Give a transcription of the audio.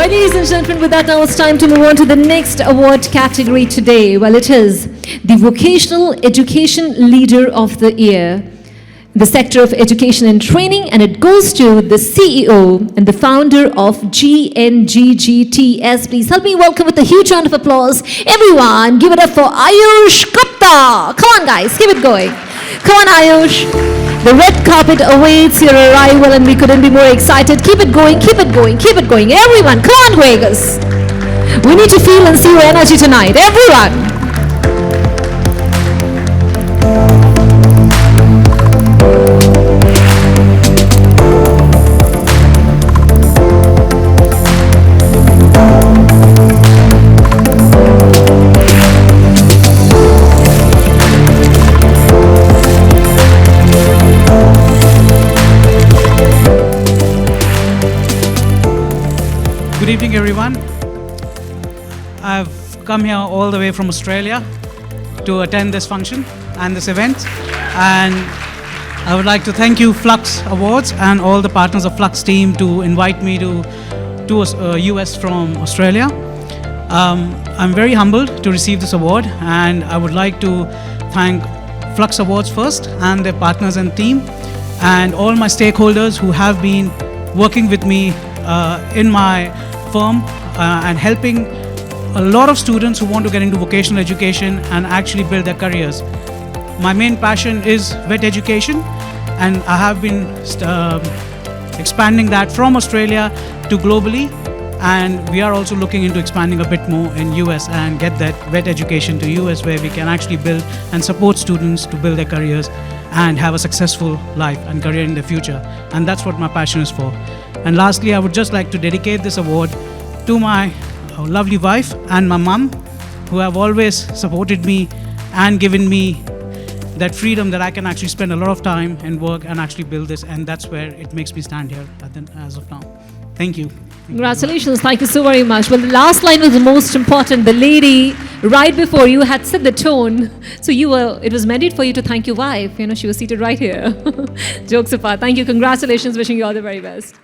Ladies and gentlemen, with that now it's time to move on to the next award category today. Well, it is the Vocational Education Leader of the Year, the sector of education and training, and it goes to the CEO and the founder of GNGGTS. Please help me welcome with a huge round of applause. Everyone, give it up for Ayush Gupta. Come on, guys, keep it going. Come on, Ayush. The red carpet awaits your arrival and we couldn't be more excited. Keep it going, keep it going, keep it going. Everyone, come on, Vegas. We need to feel and see your energy tonight. Everyone. Good evening, everyone. I've come here all the way from Australia to attend this function and this event, and I would like to thank you, Flux Awards, and all the partners of Flux team to invite me to US from Australia. I'm very humbled to receive this award, and I would like to thank Flux Awards first and their partners and team, and all my stakeholders who have been working with me in my firm and helping a lot of students who want to get into vocational education and actually build their careers. My main passion is vet education, and I have been expanding that from Australia to globally, and we are also looking into expanding a bit more in US and get that vet education to US, where we can actually build and support students to build their careers and have a successful life and career in the future. And that's what my passion is for. And lastly, I would just like to dedicate this award to my lovely wife and my mum, who have always supported me and given me that freedom that I can actually spend a lot of time and work and actually build this, and that's where it makes me stand here as of now. Thank you. Congratulations. Thank you so very much. Well, the last line was the most important. The lady right before you had set the tone. So it was meant for you to thank your wife. You know, she was seated right here. Jokes apart. Thank you. Congratulations. Wishing you all the very best.